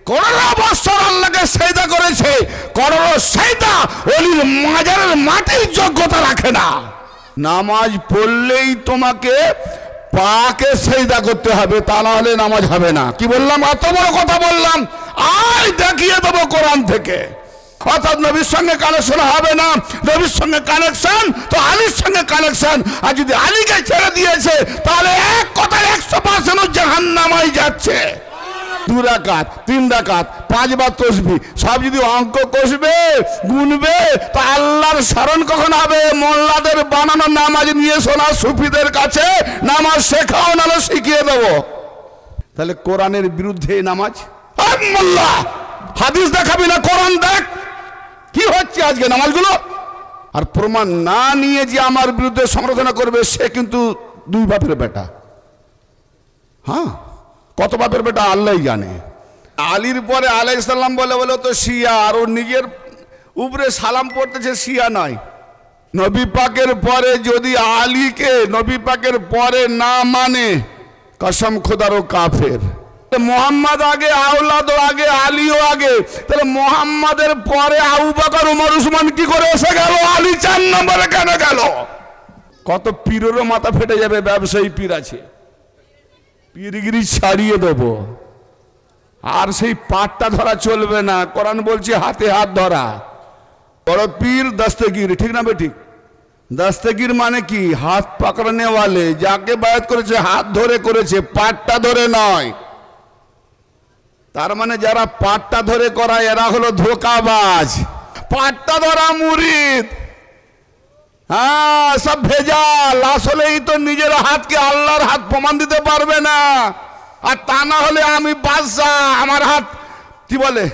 Corona বছর আল্লাহকে সেজদা করেছে, করোনা সেজদা ওলির মাজারের মাটির যোগ্যতা রাখে না। নামাজ পড়লেই তোমাকে পাকে সেজদা করতে হবে, তা না হলে নামাজ হবে না। কি বললাম? এত বড় কথা বললাম, আর দেখিয়ে দেবো কোরআন থেকে। অর্থাৎ নবীর সঙ্গে কানেকশন হবে না, নবীর সঙ্গে কানেকশন তো আলীর সঙ্গে কানেকশন। আর যদি আলীকে ছেড়ে দিয়েছে তাহলে এক কথায় 100% জাহান্নামায় যাচ্ছে। 2 রাকাত 3 রাকাত 5 বার তাসবিহ সব যদি অঙ্ক কষবে গুনবে তো আল্লাহর স্মরণ কখন হবে? মোল্লাদের বানানো নামাজ নিয়ে শোনা, সুফিদের কাছে নামাজ শেখাও, নাহলে শিখিয়ে দেবো। তাহলে কোরআনের বিরুদ্ধে নামাজ। মোল্লা হাদিস দেখাবি না, কোরআন দেখ কি হচ্ছে আজকে নামাজগুলো। আর প্রমাণ না নিয়ে যে আমার বিরুদ্ধে সমালোচনা করবে সে কিন্তু 2 বাপের বেটা। হ্যাঁ, কত বাপের বেটা আল্লাহই জানে। আলীর পরে আলাইহিস সালাম বলে বলে তো শিয়া, আর ও নিজের উপরে সালাম পড়তেছে শিয়া নয়। নবী পাকের পরে যদি আলীকে নবী পাকের পরে না মানে কসম খোদারও কাফের। মোহাম্মদ আগে, আওলাদও আগে, আলীও আগে, তাহলে মোহাম্মদের পরে আবু বকর, ওমর, উসমান কি করে এসে গেল? আলী 4 নম্বরে কেন গেল? কত পীরেরও মাথা ফেটে যাবে। ব্যবসায়ী পীর আছে, পীরগিরি ছাড়িয়ে দেব। আর সেই পাটটা ধরা চলবে না। কোরআন বলছে হাতে হাত ধরা। বড় পীর দস্তগীর, ঠিক না বেঠিক? দস্তগীর মানে কি? হাত পাকড়ানে ওয়ালে, যাকে বায়াত করেছে হাত ধরে করেছে, পাটটা ধরে নয়। তার মানে যারা পাটটা ধরে করায় এরা হলো ধোঁকাবাজ। পাটটা ধরা মুরিদ, হ্যাঁ, সব ভেজাল। আসলেই তো নিজের হাতকে আল্লাহর হাত প্রমাণ দিতে পারবে না। আর তা না হলে আমি বাদশা, আমার হাত কি বলে,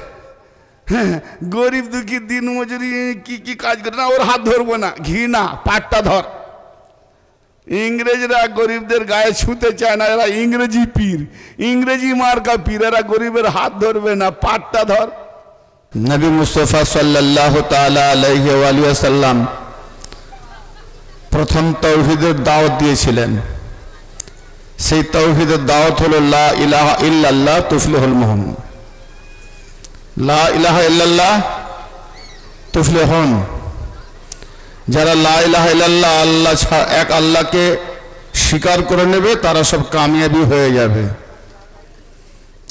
গরিব দুঃখী দিন মজুরি কি কি কাজ করে না, ওর হাত ধরবো না। ঘৃণা, পাটটা ধর। ইংরেজরা গরিবদের গায়ে ছুঁতে চায় না, এরা ইংরেজি পীর, ইংরেজি মার্কা পীর, এরা গরিবের হাত ধরবে না, পাটটা ধর। নবী মুস্তাফা সাল্লাল্লাহু তাআলা আলাইহি ওয়া সাল্লাম প্রথম তাওহীদের দাওয়াত দিয়েছিলেন। সেই তাওহীদের দাওয়াত হলো লা ইলাহা ইল্লাল্লাহ তুফলিহুল মুমিনুন। লা ইলাহা ইল্লাল্লাহ তুফলিহুন। যারা লা ইলাহা ইল্লাল্লাহ, আল্লাহ এক আল্লাহকে স্বীকার করে নেবে তারা সব কামিয়াবি হয়ে যাবে।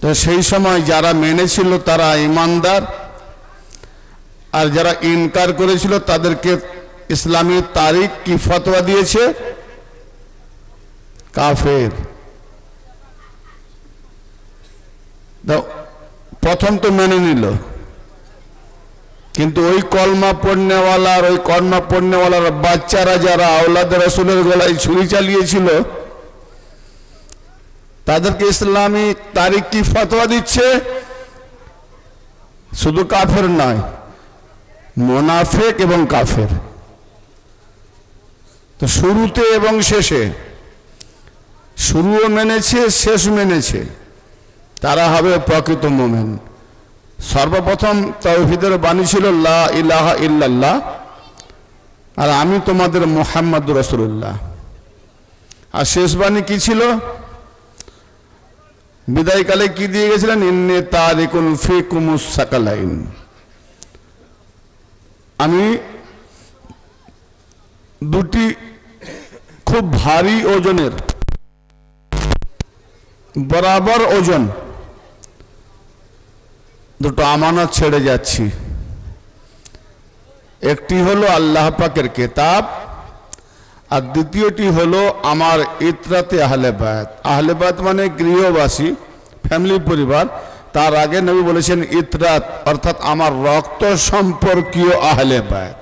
তো সেই সময় যারা মেনেছিল তারা ঈমানদার, আর যারা ইনকার করেছিল তাদেরকে ইসলামী তারিখ কি ফতোয়া দিয়েছে? কাফের। প্রথম তো মেনে নিল, কিন্তু ওই কলমা পড়নেওয়ালার, ওই কলমা পড়নেওয়ালার বাচ্চারা যারা আওলাদে রাসূলের গলায় ছুরি চালিয়েছিল তাদেরকে ইসলামী তারিখ কি ফতোয়া দিচ্ছে? শুধু কাফের নয়, মুনাফিক এবং কাফের। তো শুরুতে এবং শেষে, শুরুও মেনেছে শেষ মেনেছে, তারা হবে প্রকৃত মুমিন। সর্বপ্রথম তাওহীদের বাণী ছিল লা ইলাহা ইল্লাল্লাহ, আর আমি তোমাদের মুহাম্মাদুর রাসূলুল্লাহ। আর শেষ বাণী কি ছিল? বিদায়কালে কি দিয়ে গেছিলেন? ইন্নী তারিকুন ফিকুমুস সাকালাইন। আমি 2টি খুব ভারী ওজনের, বরাবর ওজন 2টো আমানত ছেড়ে যাচ্ছি। একটি হলো আল্লাহ পাকের কিতাব, আর দ্বিতীয়টি হলো আমার ইতরাতে আহলে বায়াত। আহলে বায়াত মানে গৃহবাসী, ফ্যামিলি, পরিবার। তার আগে নবী বলেছেন ইতরাত, অর্থাৎ আমার রক্ত সম্পর্কীয় আহলে বায়াত।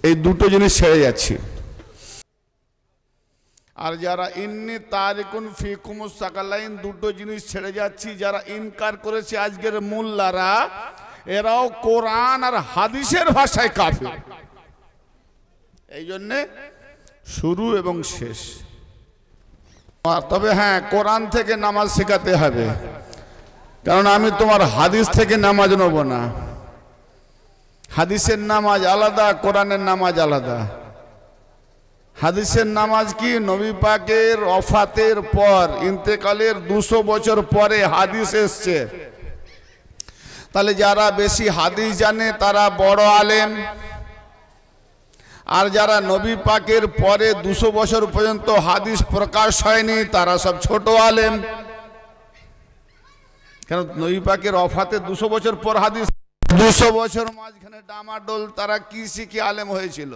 এই 2টো জিনিস ছেড়ে যাচ্ছি। আর যারা ইন্নী তারিকুন ফিকুমুস সাকালাইন, 2টো জিনিস ছেড়ে যাচ্ছি, যারা ইনকার করেছে আজকের মোল্লারা, এরাও কোরআন আর হাদিসের ভাষায় কাফের। এই জন্যে শুরু এবং শেষ। তবে হ্যাঁ, কোরআন থেকে নামাজ শেখাতে হবে, কারণ আমি তোমার হাদিস থেকে নামাজ নেব না। হাদিসের নামাজ আলাদা, কোরআনের নামাজ আলাদা। হাদিসের নামাজ কি? নবী পাকের ওফাতের পর, ইন্তেকালের 200 বছর পরে হাদিস এসছে। তাহলে যারা বেশি হাদিস জানে তারা বড় আলেম, আর যারা নবী পাকের পরে 200 বছর পর্যন্ত হাদিস প্রকাশ হয়নি তারা সব ছোট আলেম। কেন? নবী পাকের ওফাতে 200 বছর পর হাদিস, 200 বছর মাঝখানে ডামাডোল, তারা কি শিখে আলেম হয়েছিল?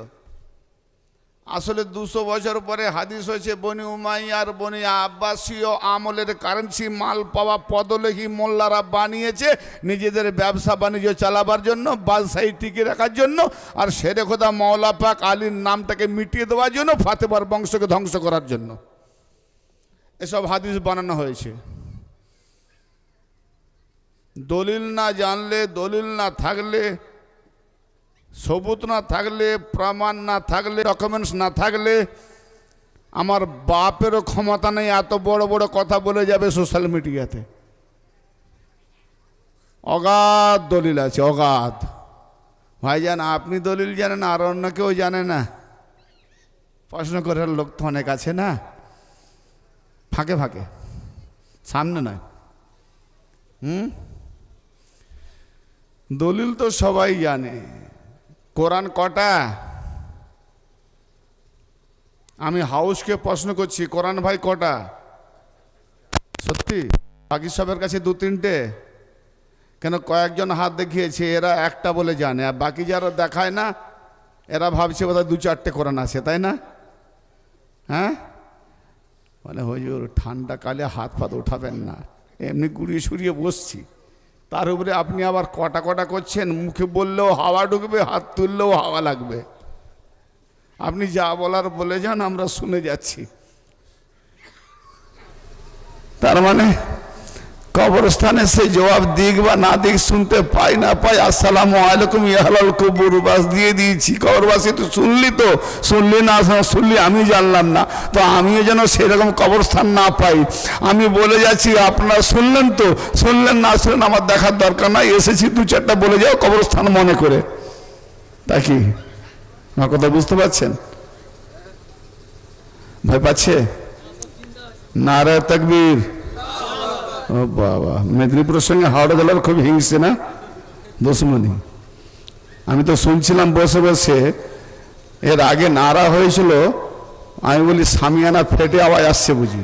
আসলে 200 বছর পরে হাদিস হয়েছে বনি উমাইয়ার বনি আব্বাসীয় আমলের কারেন্সি মাল পাওয়া পদলেখী মোল্লারা বানিয়েছে নিজেদের ব্যবসা বাণিজ্য চালাবার জন্য, বাদশাহী টিকে রাখার জন্য, আর শেরে খোদা মাওলা পাক আলীর নামটাকে মিটিয়ে দেওয়ার জন্য, ফাতেমার বংশকে ধ্বংস করার জন্য এসব হাদিস বানানো হয়েছে। দলিল না জানলে, দলিল না থাকলে, সবুত না থাকলে, প্রমাণ না থাকলে, ডকুমেন্টস না থাকলে, আমার বাপেরও ক্ষমতা নেই এত বড় বড় কথা বলে যাবে সোশ্যাল মিডিয়াতে। অগাধ দলিল আছে, অগাধ। ভাইজান আপনি দলিল জানেন আর অন্য কেউ জানে না? প্রশ্ন করার লোক তো অনেক আছে না, ফাঁকে ফাঁকে, সামনে নয়। দলিল তো সবাই জানে। কোরআন কটা? আমি হাউসকে প্রশ্ন করছি, কোরআন ভাই কটা? সত্যি? বাকি সবের কাছে 2-3টে? কেন? কয়েকজন হাত দেখিয়েছে, এরা একটা বলে জানে, আর বাকি যারা দেখায় না এরা ভাবছে বোধহয় 2-4টে কোরআন আছে, তাই না? হ্যাঁ, মানে হুজুর ঠান্ডা কালে হাত ফাত উঠাবেন না, এমনি গুড়িয়ে সুড়িয়ে বসছি, তার উপরে আপনি আবার কটা কটা করছেন। মুখে বললেও হাওয়া ঢুকবে, হাত তুললেও হাওয়া লাগবে। আপনি যা বলার বলে যান, আমরা শুনে যাচ্ছি। তার মানে কবরস্থানে সে জবাব দিক বা না দিক, শুনতে পাই না পাই, আসসালামু আলাইকুম ইয়াহলাল কবুর, বাস দিয়ে দিয়েছি। কবরবাসী তো শুনলি, তো শুনলি না শুনলি আমি জানলাম না, তো আমিও যেন সেরকম কবরস্থান না পাই। আমি বলে যাচ্ছি, আপনারা শুনলেন তো, শুনলেন না শুনলেন আমার দেখার দরকার নাই, এসেছি 2-4টা বলে যাও কবরস্থান মনে করে। তা কি আমার কথা বুঝতে পারছেন? ভয় পাচ্ছে? নারে তাকবীর। ও বাবা, মেদিনীপুরের সঙ্গে হাওড়া জেলার খুব হিংসে না, দুশ্মনী। আমি তো শুনছিলাম বসে বসে, এর আগে নারা হয়েছিল, আমি বলি সামিয়ানা ফেটে আওয়াজ আসছে বুঝি,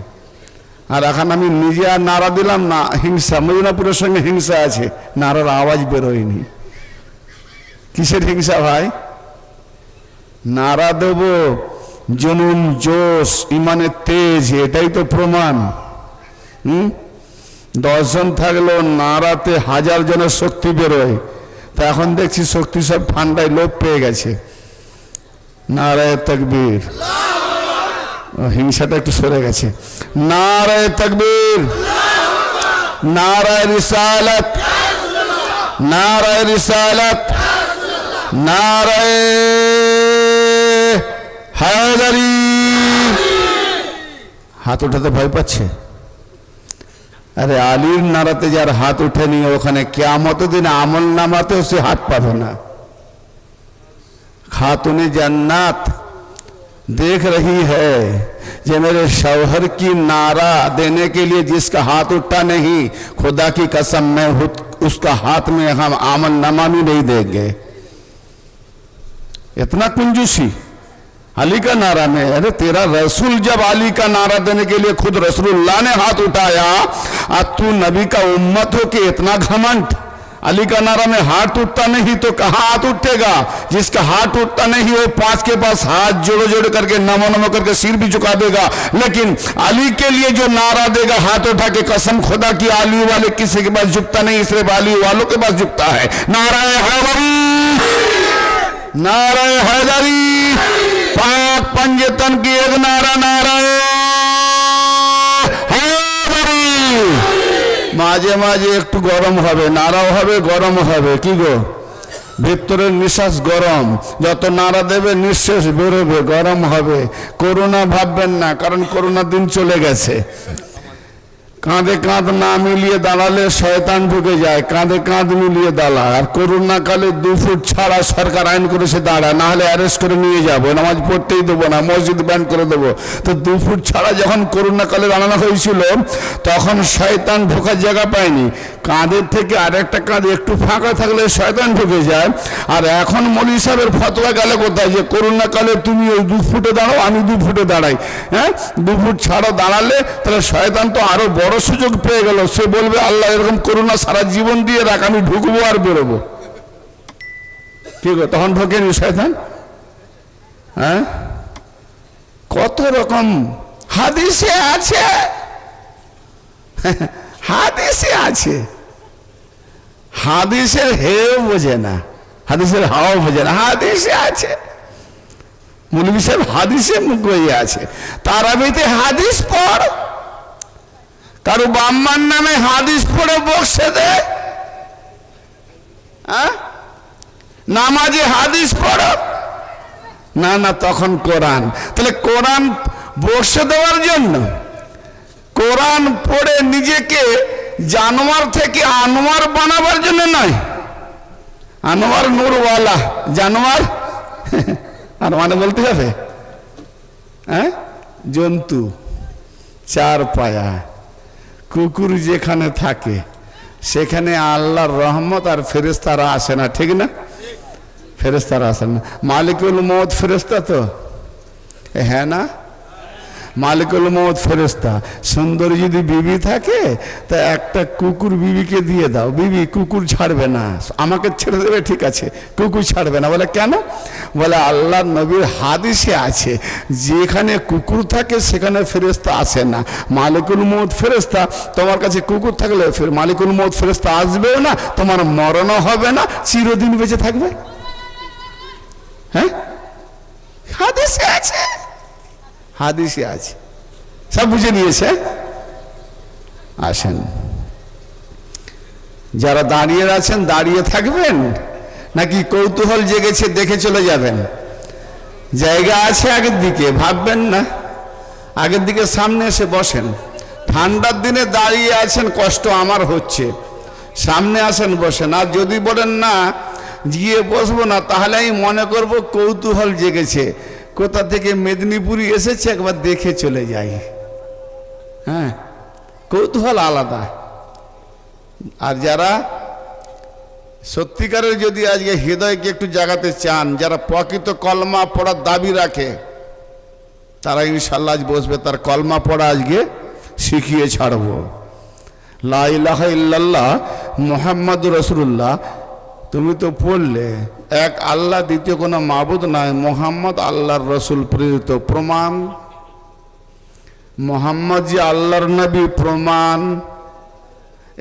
আর এখন আমি নিজে আর নারা দিলাম না, হিংসা, মেদিনীপুরের সঙ্গে হিংসা আছে, নারার আওয়াজ বেরোয়নি। কিসের হিংসা ভাই? নারা দেব, জনুন, জোশ, ইমানের তেজ, এটাই তো প্রমাণ। 10 জন থাকলেও নারাতে 1000 জনের শক্তি বেরোয়। তা এখন দেখছি শক্তি সব ঠান্ডায় লোপ পেয়ে গেছে। নারায়ে তাকবীর। হিংসাটা একটু সরে গেছে। নারায়ে তাকবীর, নারায়ে রিসালাত, নারায়ে রিসালাত, নারায়ে হায়দারি। হাত উঠাতে ভয় পাচ্ছে? আরে আলীর নারাতে যার হাত উঠেনি, ওখানে কিয়ামতের দিন আমল নামাতেও সে हाथ पावे ना। खातून जन्नत देख रही है कि मेरे शौहर की नारा देने के लिए जिसका हाथ उठा नहीं, खुदा की कसम मैं उसका हाथ में हम आमल नामा भी नहीं देंगे। इतना कंजूसी अली का नारा में। अरे तेरा रसूल जब अली का नारा देने के लिए खुद रसूलुल्लाह ने हाथ उठाया, और तू नबी का उम्मत हो कि इतना घमंड। अली का नारा में हाथ उठता नहीं तो कहाँ हाथ उठेगा? जिसका हाथ उठता नहीं वो 5 के पास हाथ जोड़ जोड़ करके नमो नमो करके सिर भी झुका देगा, लेकिन अली के लिए जो नारा देगा हाथ उठा के, कसम खुदा की अली वाले किसी के पास झुकता नहीं, सिर्फ अली वालों के पास झुकता है। नाराए हैदरी, नाराए हैदरी, पाक पंजतन की एक नारा, नाराए हैदरी। মাঝে মাঝে একটু গরম হবে, নারাও হবে, গরম হবে। কি গো, ভিতরের নিঃশ্বাস গরম, যত নারা দেবে নিঃশ্বাস বেরোবে, গরম হবে। করোনা ভাববেন না, কারণ করোনা দিন চলে গেছে। কাঁধে কাঁধ না মিলিয়ে দাঁড়ালে শয়তান ঢুকে যায়, কাঁধে কাঁধ মিলিয়ে দাঁড়ায়। আর করোনা কালে 2 ফুট ছাড়া সরকার আইন করেছে দাঁড়ায়, না হলে অ্যারেস্ট করে নিয়ে যাবো, নামাজ পড়তেই দেবো না, মসজিদ ব্যান করে দেবো। তো 2 ফুট ছাড়া যখন করোনা কালে দাঁড়ানো হয়েছিল তখন শয়তান ঢোকার জায়গা পায়নি, কাঁধের থেকে আরেকটা কাঁধ একটু ফাঁকা থাকলে শয়তান ঢুকে যায়। আর এখন মৌলভী সাহেবের ফতোয়া গেল কোথায় যে করোনা কালে তুমি ওই 2 ফুটে দাঁড়াও, আমি 2 ফুটে দাঁড়াই। হ্যাঁ, 2 ফুট ছাড়া দাঁড়ালে তাহলে শয়তান তো আরো বড় সুযোগ পেয়ে গেল, সে বলবে আল্লাহ এরকম করোনা সারা জীবন দিয়ে রাখ, আমি ঢুকবো আর বেরোবো। কি গো, তখন ঢোকেনি শয়তান? হ্যাঁ, কত রকম হাদিসে আছে, হাদিসে আছে। হাদিসের হেও বোঝে না, হাদিসের হাও বোঝে না, হাদিসে আছে। মৌলভী সাহেব হাদিসে মুখ হয়ে আছে, তারাবিতে হাদিস পড়, কারো বাম্মার নামে হাদিস পড়ে বসে দে, নামাজে হাদিস পড়ো না, না তখন কোরআন। তাহলে কোরআন বসে দেওয়ার জন্য, কোরআন পড়ে নিজেকে জানোয়ার থেকে আনোয়ার বানাবার জন্য নয়। আনোয়ার নূরওয়ালা, জানোয়ার আর মানে বলতে হবে হ্যাঁ, জন্তু 4 পায়া। কুকুর যেখানে থাকে সেখানে আল্লাহর রহমত আর ফেরেশতারা আসে না, ঠিক না? ফেরেশতারা আসেন না। মালিকুল মউত ফেরেশতা তো, হ্যাঁ না? মালিকুল মউত ফেরেশতা। সুন্দর যদি বিবি থাকে তা একটা কুকুর বিবিকে দিয়ে দাও, বিবি কুকুর ছাড়বে না, আমাকে ছেড়ে দেবে, ঠিক আছে, কুকুর ছাড়বে না। বলে কেন? বলে আল্লাহ নবীর হাদিসে আছে যেখানে কুকুর থাকে সেখানে ফেরেশতা আসে না। মালিকুল মউত ফেরেশতা, তোমার কাছে কুকুর থাকলে মালিকুল মউত ফেরেশতা আসবেও না, তোমার মরণও হবে না, চিরদিন বেঁচে থাকবে। হ্যাঁ, হাদিসে আছে, হাদিসে আছে, সব বুঝে নিয়েছে। আসেন, যারা দাঁড়িয়ে আছেন দাঁড়িয়ে থাকবেন নাকি কৌতূহল জেগেছে দেখে চলে যাবেন? জায়গা আছে আগের দিকে, ভাববেন না, আগের দিকে সামনে এসে বসেন। ঠান্ডার দিনে দাঁড়িয়ে আছেন, কষ্ট আমার হচ্ছে, সামনে আসেন, বসেন। আর যদি বলেন না গিয়ে বসবো না, তাহলে আমি মনে করব কৌতূহল জেগেছে, কোথা থেকে মেদিনীপুরি এসেছে, একবার দেখে চলে যাই। হ্যাঁ, কৌতূহল আলাদা। আর যারা সত্যিকারের যদি আজকে হৃদয়কে একটু জাগাতে চান, যারা প্রকৃত কলমা পড়ার দাবি রাখে, তারা ইনশাল্লাহ আজ বসবে, তার কলমা পড়া আজকে শিখিয়ে ছাড়বো। লা ইলাহা ইল্লাল্লাহ মুহাম্মাদুর রাসূলুল্লাহ তুমি তো পড়লে, এক আল্লাহ, দ্বিতীয় কোনো মাবুদ নাই, মোহাম্মদ আল্লাহর রসুল প্রেরিত, প্রমাণ। মোহাম্মদ যে আল্লাহর নবী, প্রমাণ।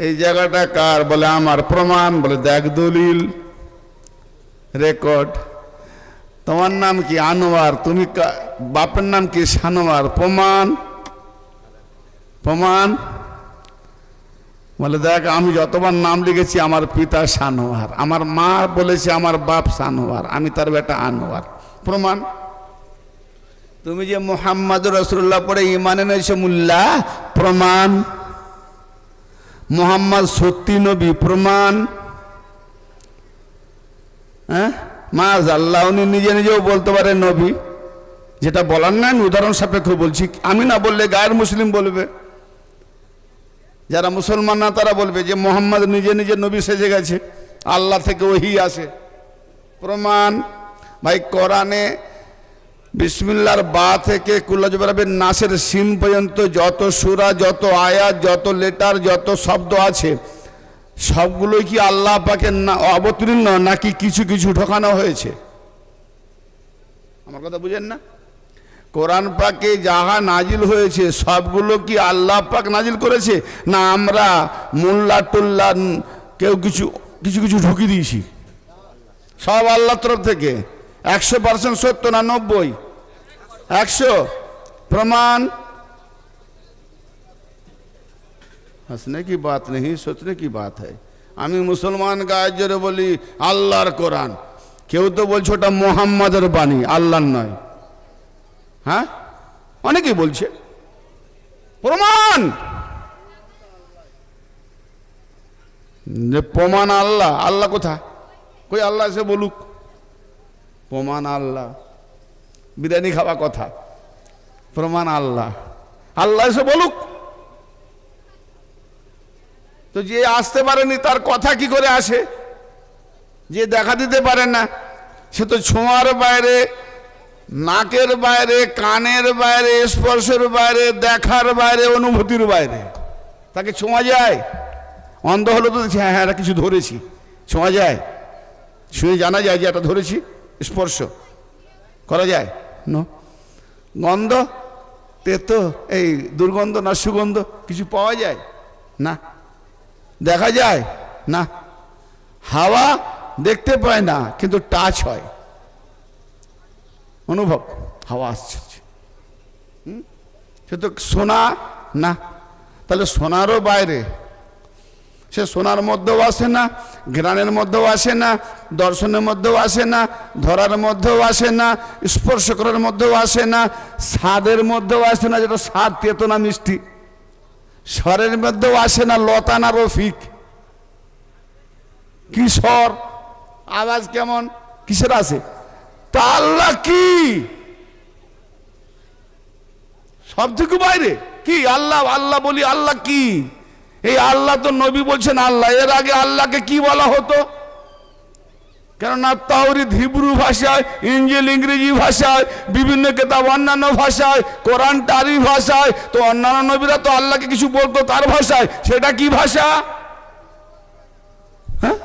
এই জায়গাটা কার? বলে আমার, প্রমাণ। বলে দেখ দলিল, রেকর্ড। তোমার নাম কি? আনোয়ার। তুমি বাপের নাম কি? সানোয়ার। প্রমাণ, প্রমাণ। বলে দেখ আমি যতবার নাম লিখেছি আমার পিতা সানোয়ার, আমার মা বলেছে আমার বাপ সানোয়ার, আমি তার বেটা আনোয়ার। প্রমাণ। তুমি যে মুহাম্মাদুর রাসূলুল্লাহ পড়ে ঈমান এনেছো মোল্লা, প্রমাণ। মুহাম্মদ সত্যি নবী, প্রমাণ। হ্যাঁ, মাআযাল্লাহ, উনি নিজে নিজেও বলতে পারে নবী, যেটা বলার না আমি উদাহরণ সাপেক্ষ বলছি। আমি না বললে গায়ের মুসলিম বলবে, যারা মুসলমান না তারা বলবে যে মোহাম্মদ নিজে নিজে নবী সেজে গেছে, আল্লাহ থেকে ওহী আসে। প্রমাণ। ভাই কোরআনে বিসমিল্লাহর বা থেকে কুল্লাজবরাবের নাসের সিন পর্যন্ত যত সূরা, যত আয়াত, যত লেটার, যত শব্দ আছে সবগুলোই কি আল্লাহ পাকের অবতীর্ণ নাকি কিছু কিছু ঢোকানো হয়েছে? আমার কথা বুঝেন না? কোরআন পাকে যাহা নাজিল হয়েছে সবগুলো কি আল্লাহ পাক নাজিল করেছে, না আমরা মোল্লা টোল্লা কেউ কিছু কিছু কিছু ঢুকিয়ে দিয়েছি? সব আল্লাহর তরফ থেকে। 100% সত্য না 90? 100। प्रमाण। हंसने की बात नहीं, सोचने की बात है। आमी मुसलमान गाয়ে জোরে বলি আল্লাহর কোরআন, কেউ তো বলছে ওটা মুহাম্মাদের বাণী, আল্লাহর নয়। হ্যাঁ, অনেকেই বলছে। প্রমাণ। যে প্রমাণ আল্লাহ, আল্লাহ কোথায়? কই আল্লাহ এসে বলুক প্রমাণ আল্লাহ। বিরিয়ানি খাওয়া কথা, প্রমাণ আল্লাহ, আল্লাহ এসে বলুক। তো যে আসতে পারেনি তার কথা কি করে আসে? যে দেখা দিতে পারে না সে তো ছোঁয়ার বাইরে, নাকের বাইরে, কানের বাইরে, স্পর্শের বাইরে, দেখার বাইরে, অনুভূতির বাইরে। তাকে ছোঁয়া যায়? অন্ধ হলো তো হ্যাঁ হ্যাঁ কিছু ধরেছি, ছোঁয়া যায়, ছুঁয়ে জানা যায় যে এটা ধরেছি, স্পর্শ করা যায়। গন্ধ, তেতো, এই দুর্গন্ধ না সুগন্ধ কিছু পাওয়া যায় না, দেখা যায় না। হাওয়া দেখতে পায় না কিন্তু টাচ হয়, অনুভব, হাওয়া আসছে। সে তো শোনা না, তাহলে শোনারও বাইরে। সে শোনার মধ্যেও আসে না, ঘ্রাণের মধ্যেও আসে না, দর্শনের মধ্যেও আসে না, ধরার মধ্যেও আসে না, স্পর্শ করার মধ্যেও আসে না, স্বাদের মধ্যেও আসে না, যেটা স্বাদ তেতো না মিষ্টি, স্বরের মধ্যেও আসে না, লতা না রফিক, কিশোর আওয়াজ কেমন কিসের আছে? তা আল্লাহ কি সব থেকে বাইরে? কি আল্লাহ? আল্লাহ বলি আল্লাহ কি? এই আল্লাহ তো নবী বলছেন আল্লাহ। এর আগে আল্লাহকে কি বলা হতো? কেননা তাওরীত হিব্রু ভাষায়, ইঞ্জিল ইংরেজি ভাষায়, বিভিন্ন কিতাব অন্যান্য ভাষায়, কোরআন টারি ভাষায়। তো অন্যান্য নবীরা তো আল্লাহকে কিছু বলতো তার ভাষায়। সেটা কি ভাষা? হ্যাঁ,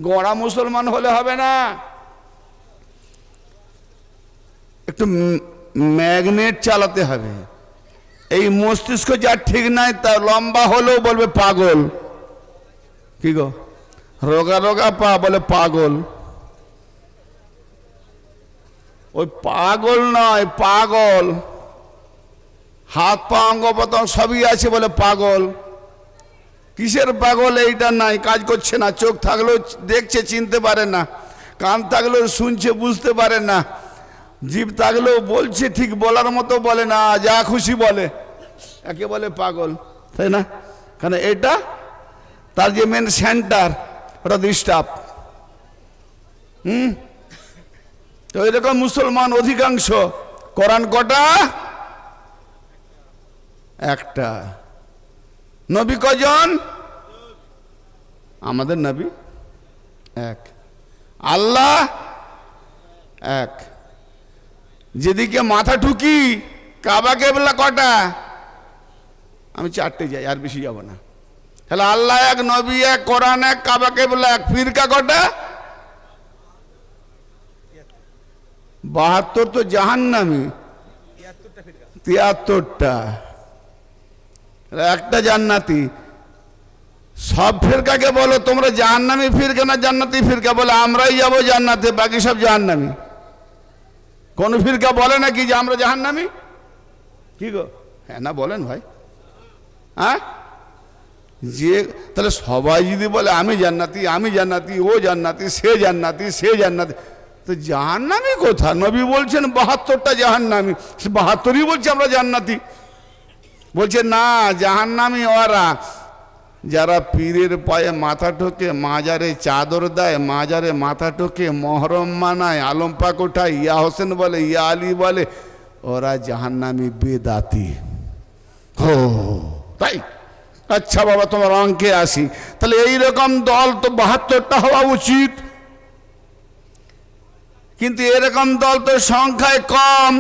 গোড়া মুসলমান হলে হবে না, একটু ম্যাগনেট চালাতে হবে। এই মস্তিষ্ক যার ঠিক নাই তার লম্বা হলেও বলবে পাগল। কি গো, রোগা রোগা পা বলে পাগল। ওই পাগল নয়, পাগল। হাত পা অঙ্গ প্রত্যঙ্গ সবই আছে বলে পাগল। কিসের পাগল? এইটা নাই, কাজ করছে না। চোখ থাকলেও দেখছে চিনতে পারে না, কান থাকলেও শুনছে বুঝতে পারে না, জিভ থাকলেও বলছে ঠিক বলার মতো বলে না, যা খুশি বলে। একে বলে পাগল, তাই না? কারণ এটা তার যে মেন সেন্টার, ওটা ডিস্টার্ব। তো এরকম মুসলমান অধিকাংশ। কোরআন কটা? একটা। নবী কজন? আমাদের নবী এক, আল্লাহ এক। যেদিকে মাথা ঠুকি কাবা কেবলা কটা? আমি চারটে যাই, আর বেশি যাব না। তাহলে আল্লাহ এক, নবী এক, কোরআন এক, কাবা কেবলা এক। ফিরকা কটা? 72 তো জাহান্নামী, 73টা, একটা জান্নাতি। সব ফিরকাকে বলো তোমরা জাহান্নামী ফিরকা না জান্নাতি ফিরকা? বলে আমরাই যাব জান্নাতে, বাকি সব জাহান্নামী। কোন ফিরকা বলে নাকি যে আমরা জাহান্নামী? কি গো, হ্যাঁ না বলেন ভাই? হ্যাঁ, যে তাহলে সবাই যদি বলে আমি জান্নাতি, আমি জান্নাতি, ও জান্নাতি, সে জান্নাতি, সে জান্নাতি, তো জাহান্নামী কোথা? নবী বলছেন 72টা জাহান্নামী, 72ই বলছে আমরা জান্নাতি। বলছে না, জাহান্নামী ওরা যারা পীরের পায়ে মাথা ঠোকে, মাজারে চাদর দেয়, মাজারে মাথা ঠোকে, মহরম মানায়, আলম পাক ওঠায়, ইয়া হোসেন বলে, ইয়া আলী বলে, ওরা জাহান্নামী বেদাতি। হো তাই? আচ্ছা বাবা, তোমার অঙ্কে আসি। তাহলে এইরকম দল তো 72টা হওয়া উচিত, কিন্তু এরকম দল তো সংখ্যায় কম।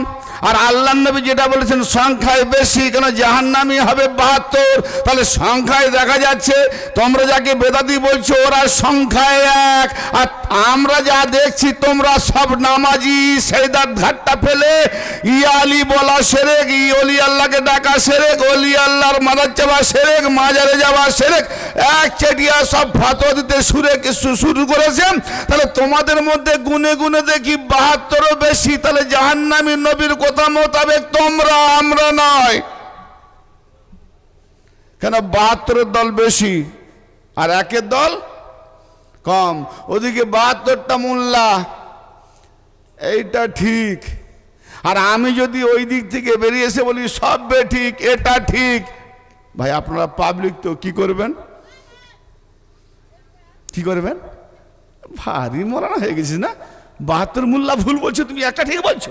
আর আল্লাহ নবী যেটা বলেছেন সংখ্যায় বেশি, কেন জাহান্নামী হবে 72। তাহলে সংখ্যায় দেখা যাচ্ছে তোমরা যাকে বেদাতি বলছো ওরা সংখ্যায় এক, আর আমরা যা দেখছি তোমরা সব নামাজি, সেজদার ঘাটটা ফেলে ইয়া আলী বলা সেরেক, ই অলি আল্লাহকে ডাকা সেরেক, অলি আল্লাহর মাদার চাওয়া সেরেক, মাজারে যাওয়া সেরেক, এক চেটিয়া সব ফাতোয়া দিতে শুরু করেছেন। তাহলে তোমাদের মধ্যে গুনে গুনে দেখি 72ও বেশি। তাহলে জাহান্নামী নবীর কথা মোতাবেক তোমরা, আমরা নয়। কেন 72 দল বেশি আর একের দল কম। ওদিকে 72টা মোল্লা, এইটা ঠিক। আর আমি যদি ওই দিক থেকে বেরিয়ে এসে বলি সব ঠিক, এটা ঠিক, ভাই আপনারা পাবলিক তো কি করবেন? কি করবেন? ভারী মরানা হয়ে গেছিস না, 72 মোল্লা ভুল বলছো, তুমি একটা ঠিক বলছো,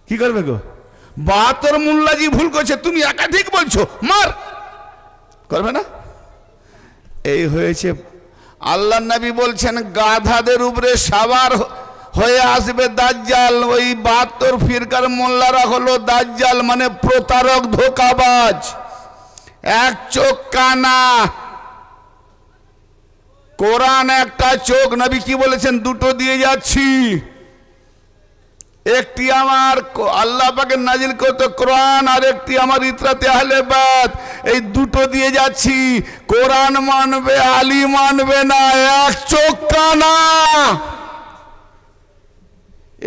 কি করবে গো? 72 মোল্লাজি ভুল করছে, তুমি একা ঠিক বলছো, মার। করবে না? এই হয়েছে। আল্লাহ নবী বলছেন গাধাদের উপরে সাবার হয়ে আসবে দাজ্জাল। ওই 72 ফিরকার মোল্লারা হলো দাজ্জাল, মানে প্রতারক, ধোঁকাবাজ, এক চোখ কানা। কোরআন একটা চোখ, নবী কি বলেছেন? দুটো দিয়ে যাচ্ছি। একটি আমার আল্লাহ পাকের নাজিল করতে কোরআন, আর একটি আমার ইতরাতে আহলে বাইত। এই দুটো দিয়ে যাচ্ছি। কোরআন মানবে, আলী মানবে না, এক চোখ কানা।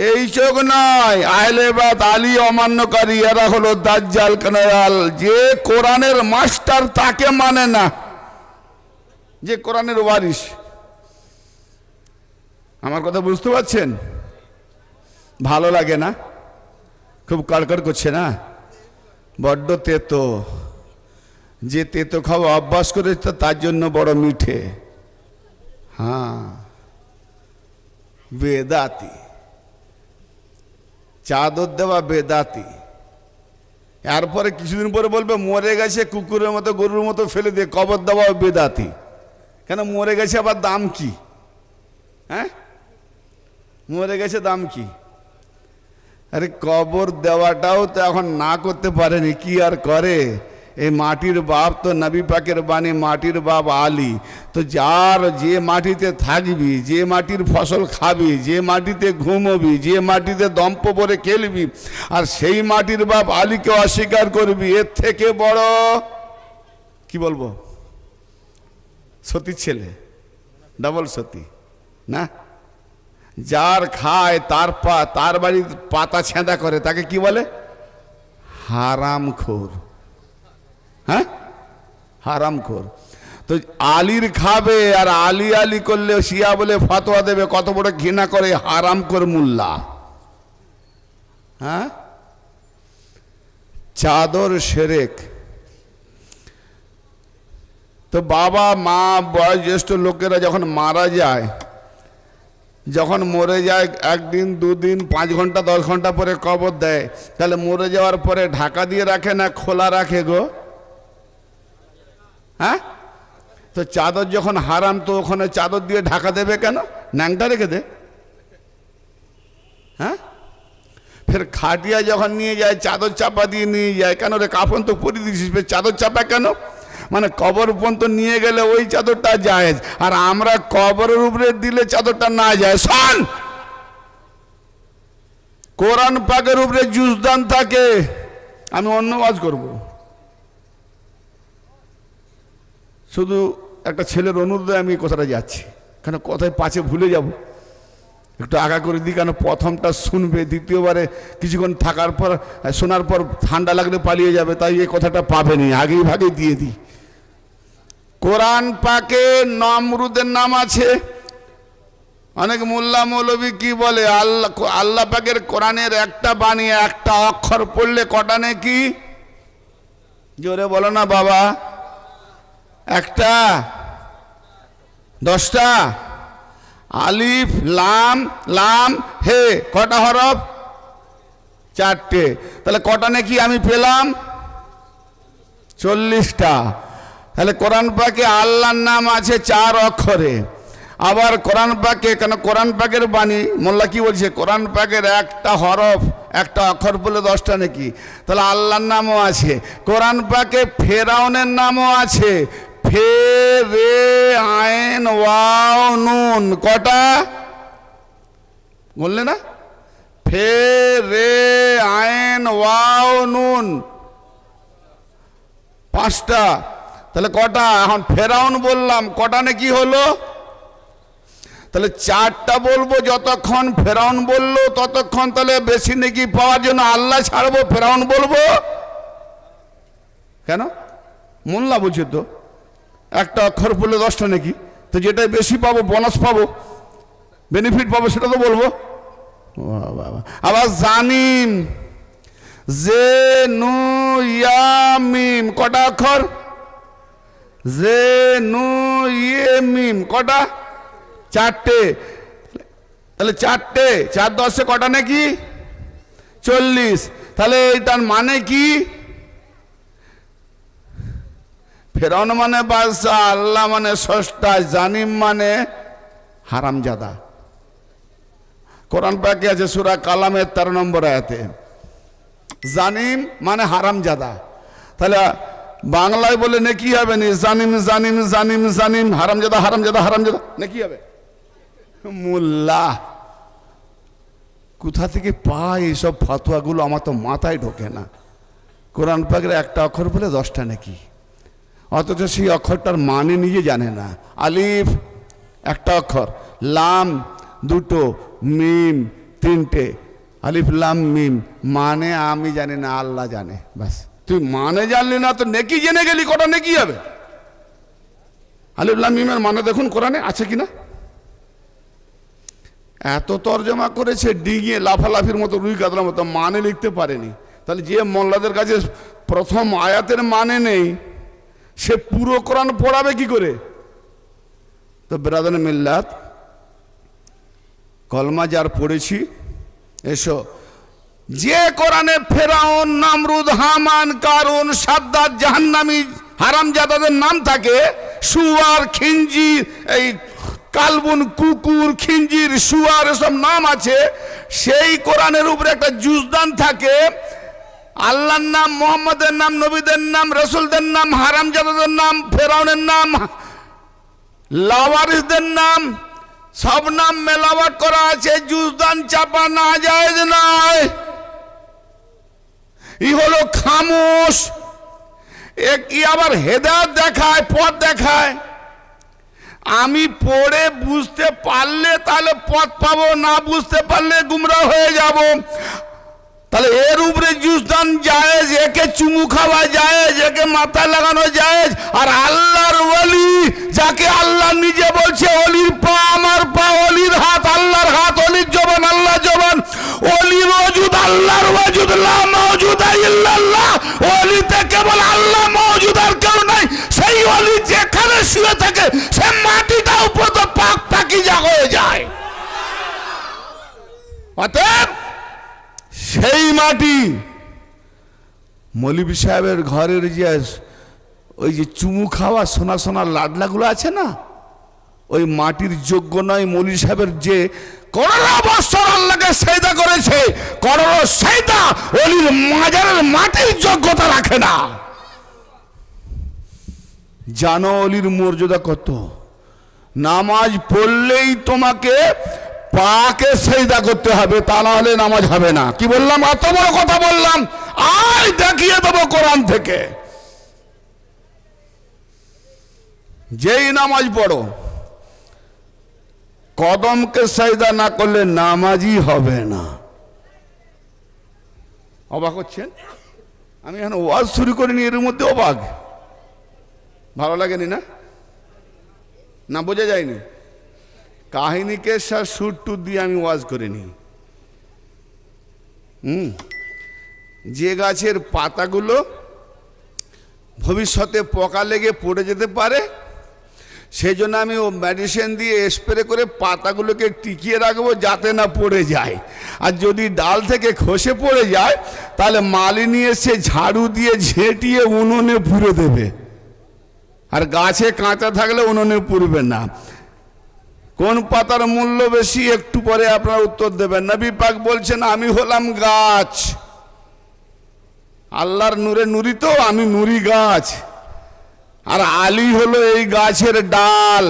এই চোখ নয়, আহলে বাইত আলী অমান্যকারী, এরা হলো দাজ্জাল কানাল। যে কোরআনের মাস্টার তাকে মানে না, যে কোরআনের ওয়ারিস। আমার কথা বুঝতে পারছেন? ভালো লাগে না? খুব কড়কড় করছে না? বড্ড তেতো। যে তেতো খাওয়া অভ্যাস করেছে তার জন্য বড় মিঠে। হ্যাঁ, বেদাতি, চাদর দেওয়া বেদাতি। এরপরে কিছুদিন পরে বলবে মরে গেছে, কুকুরের মতো গরুর মতো ফেলে দিয়ে কবর দেওয়া বেদাতি। কেন মরে গেছে আবার দাম কি? হ্যাঁ, মরে গেছে দাম কি? আরে কবর দেওয়াটাও তো এখন না করতে পারেনি, কি আর করে? এই মাটির বাপ তো নবী পাকের বাণী, মাটির বাপ আলী। তো যার যে মাটিতে থাকবি, যে মাটির ফসল খাবি, যে মাটিতে ঘুমবি, যে মাটিতে দম্প পরে খেলবি, আর সেই মাটির বাপ আলীকে অস্বীকার করবি, এর থেকে বড় কি বলবো? সতীর ছেলে, ডবল সতী না? যার খায় তার বাড়ির পাতা ছেঁদা করে, তাকে কি বলে? হারামখোর। হ্যাঁ, হারামখোর। তো আলীর খাবে, আর আলী আলী করলে শিয়া বলে ফতোয়া দেবে, কত বড় ঘৃণা করে হারামখোর মোল্লা। হ্যাঁ, চাদর শিরক। তো বাবা মা বয়োজ্যেষ্ঠ লোকেরা যখন মারা যায়, যখন মরে যায়, একদিন দুদিন 5 ঘন্টা 10 ঘন্টা পরে কবর দেয়, তাহলে মরে যাওয়ার পরে ঢাকা দিয়ে রাখে না খোলা রাখে গো? হ্যাঁ, তো চাদর যখন হারাম, তো ওখানে চাদর দিয়ে ঢাকা দেবে কেন? ন্যাংটা রেখে দে। হ্যাঁ, ফের খাটিয়া যখন নিয়ে যায় চাদর চাপা দিয়ে নিয়ে যায়, কেন রে? কাফন তো পরিয়ে দিয়েছিস, চাদর চাপা কেন? মানে কবর পর্যন্ত নিয়ে গেলে ওই চাদরটা জায়েজ, আর আমরা কবরের উপরে দিলে চাদরটা না যায়। শোন, কোরআন পাকের উপরে জুজদান থাকে। আমি অন্য ওয়াজ করব, শুধু একটা ছেলের অনুরোধে আমি কথাটা যাচ্ছি, কেন কথায় পাছে ভুলে যাব। একটু আগা করে দিই, কেন প্রথমটা শুনবে, দ্বিতীয়বারে কিছুক্ষণ থাকার পর শোনার পর ঠান্ডা লাগলে পালিয়ে যাবে, তাই এই কথাটা পাবেনি, আগেই ভাগে দিয়ে দিই। কোরআন পাকে নমরুদের নাম আছে। অনেক মোল্লা মৌলবী কি বলে, আল্লাহ পাকের কোরআনের একটা বাণী, একটা অক্ষর পড়লে কটা নেকি? জোরে বলো না বাবা। একটা, 10টা? আলিফ লাম লাম হে কটা হরফ? 4টে। তাহলে কটা নেকি আমি পেলাম? 40টা। তাহলে কোরআন পাকে আল্লাহর নাম আছে 4 অক্ষরে। আবার কোরআন পাকে, কেন কোরআন পাকের বাণী, মোল্লা কি বলছে? কোরআন পাকের একটা হরফ, একটা অক্ষর বলে 10টা নাকি? তাহলে আল্লাহর নামও আছে। কোরআন পাকে ফেরাউনের নামও আছে, ফে রে আইন ওয়াও নুন। কটা বললে না? ফে রে আইন ওয়াও নুন, 5টা। তাহলে কটা? এখন ফেরাউন বললাম, কটা নাকি হলো? তাহলে 4টা বলবো, যতক্ষণ ফেরাউন বললো ততক্ষণ তাহলে বেশি নাকি পাওয়ার জন্য আল্লাহ ছাড়বো, ফেরাউন বলবো কেন? মোল্লা বলছে তো একটা অক্ষর পড়লে 10টা নাকি, তো যেটাই বেশি পাবো, বোনাস পাবো, বেনিফিট পাবো, সেটা তো বলবো। আবার জানিম, জে নু ইয়া মিম, কটা অক্ষর? জে নু ইয়ে মিম কটা? চারটে। তাহলে চারটে, 4 10 কটা নাকি? 40। তাহলে এটার মানে কি? ফেরাউন মানে বাদশা, আল্লাহ মানে স্রষ্টা, জানিম মানে হারামজাদা। কোরআন পাকে আছে সূরা কালামের 13 নম্বর আয়াতে, জানিম মানে হারামজাদা। তাহলে বাংলায় বলে নেকি হবে নি? জানিম জানিম জানিম জানিম, হারামজাদা হারামজাদা হারামজাদা, নেকি হবে? মোল্লা কোথা থেকে পায় এইসব ফতোয়াগুলো? আমার তো মাথায় ঢোকে না। কোরআন পাকের একটা অক্ষর বলে 10টা নাকি, অথচ সেই অক্ষরটার মানে নিজে জানে না। আলিফ একটা অক্ষর, লাম 2টো, মিম 3টে। আলিফ লাম মিম মানে আমি জানি না, আল্লাহ জানে। বাস, তুই মানে জানলি না তো নেকি জেনে গেলি, কটা নেকি হবে? আলিফ লাম মিমের মানে দেখুন কোরআনে আছে কিনা। এত তর্জমা করেছে ডিঙিয়ে লাফালাফির মতো, রুই কাতলার মতো, মানে লিখতে পারেনি। তাহলে যে মোল্লাদের কাছে প্রথম আয়াতের মানে নেই, সে পুরো কোরআন পড়াবে কি করে? তো বেরাদান মিল্লাত, কলমা যার পড়েছি, এসো, যে কোরআনে ফেরাউন, নামরুদ, হামান, কারুন, সাদ্দাত, জাহান্নামী, হারামজাদাদের নাম থাকে, সুয়ার, খিঞ্জির, এই কালবুন, কুকুর, খিঞ্জির, সুয়ার, এসব নাম আছে, সেই কোরআনের উপরে একটা জুজদান থাকে, আল্লাহর নাম, মোহাম্মদের নাম, নবীদের নাম, রসুলদের নাম, হারামজাদাদের নাম, ফেরাউনের নাম, লাওয়ারিসদের নাম, সব নাম মেলাওয়াট করা আছে। জুজদান চাপা না জায়েজ নয়। ই হলো খামোশ। ই আবার হেদায়েত দেখায়, পথ দেখায়। আমি পড়ে বুঝতে পারলে তাহলে পথ পাবো, না বুঝতে পারলে গুমরাহ হয়ে যাব। তাহলে এর উপরে জুজদান জায়েজ, একে চুমু খাওয়া জায়েজ, একে মাথায় লাগানো জায়েজ। আর আল্লাহর ওলি, যাকে আল্লাহ নিজে বলছে, অলির পা আমার পা, অলির হাত আল্লাহর হাত, অলির জবান আল্লাহ জবান, অলির ওজুদ আল্লাহর ওজুদ, লা মাওজুদা ইল্লাল্লাহ। অলিতে কেবল আল্লাহ মওজুদ, আর কেউ নাই। সেই অলি যেখানে শুয়ে থাকে, সে মাটিটা উপর তো পাক পাকিজা হয়ে যায়। অতএব সেই মাটি মৌলভী সাহেবের ঘরের যে ওই যে চুমু খাওয়া সোনা সোনা লাডলাগুলো আছে না, ওই মাটির যোগ্য নয়। মৌলভী সাহেবের যে করোনা বছর আল্লাহকে সেজদা করেছে, করোনা সেজদা ওলির মাজারের মাটির যোগ্যতা রাখে না। জানো অলির মর্যাদা কত? নামাজ পড়লেই তোমাকে পাকে সেজদা করতে হবে, তা না হলে নামাজ হবে না। কি বললাম? এত বড় কথা বললাম, আজ দেখিয়ে দেবো কোরআন থেকে। যেই নামাজ পড়ো, কদমকে সেজদা না করলে নামাজই হবে না। অবাক হচ্ছেন? আমি এখন ওয়াজ শুরু করিনি, এর মধ্যে অবাক। ভালো লাগেনি না? না বোঝা যায়নি? কাহিনীকে সুর টুর দিয়ে আমি ওয়াজ করিনি। যে গাছের পাতাগুলো ভবিষ্যতে পোকা লেগে পড়ে যেতে পারে, সেই জন্য আমি ও মেডিসিন দিয়ে স্প্রে করে পাতাগুলোকে টিকিয়ে রাখবো যাতে না পড়ে যায়। আর যদি ডাল থেকে খসে পড়ে যায়, তাহলে মালি নিয়ে এসে ঝাড়ু দিয়ে ঝেঁটিয়ে উনুনে পুড়ে দেবে। আর গাছে কাঁচা থাকলে উনুনে পুড়বে না। কোন পাতার মূল্য বেশি, একটু পরে আপনারা উত্তর দেবেন। নবী পাক বলছেন, আমি হলাম গাছ, আল্লাহর নূরে নুরিত, আমি নুরি গাছ। আর আলী হলো এই গাছের ডাল,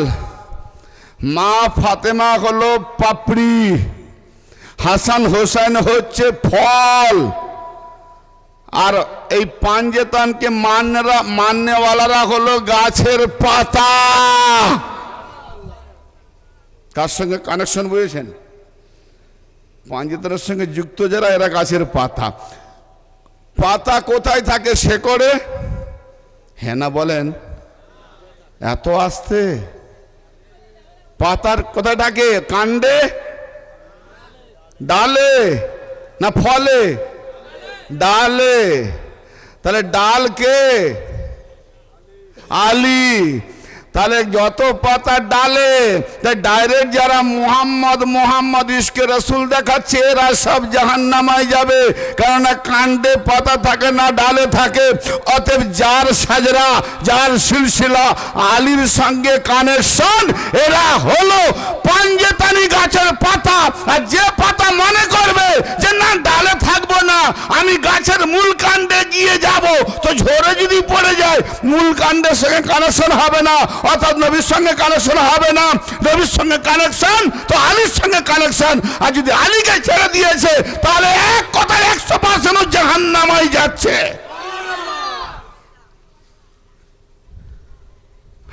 মা ফাতেমা হলো পাপড়ি, হাসান হোসেন হচ্ছে ফল। আর এই পাঞ্জেতানকে মাননেওয়ালারা হলো গাছের পাতা। কার সঙ্গে কানেকশন বুঝেছেন? পাঞ্জেতানের সঙ্গে যুক্ত যারা, এরা গাছের পাতা। পাতা কোথায় থাকে? শেকড়ে। হ্যাঁ না বলেন? এত আস্তে? পাতার কোথায় থাকে? কাণ্ডে, ডালে না ফলে? ডালে। তাহলে ডাল কে? আলী। তাহলে যত পাতা ডালে ডাইরেক্ট যারা মোহাম্মদ ইশকে রসুল দেখাচ্ছে এরা সব জাহান্নামায় যাবে, কেননা কাণ্ডে পাতা থাকে না, ডালে থাকে। অতএব যার সাজরা, যার সিলসিলা আলীর সঙ্গে কানেকশন, এরা হলো পাঞ্জেতানি গাছের পাতা। আর যে পাতা মনে করবে যে না ডালে থাকবো না, আমি গাছের মূল কাণ্ডে গিয়ে যাব, তো ঝরে যদি পড়ে যায় মূল কাণ্ডের সঙ্গে কানেকশন হবে না, অর্থাৎ নবীর সঙ্গে কানেকশন হবে না। নবীর সঙ্গে কানেকশন তো আলীর সঙ্গে কানেকশন। আর যদি আলীকে ছেড়ে দিয়েছে তাহলে এক কথায় 100% জাহান্নামায় যাচ্ছে।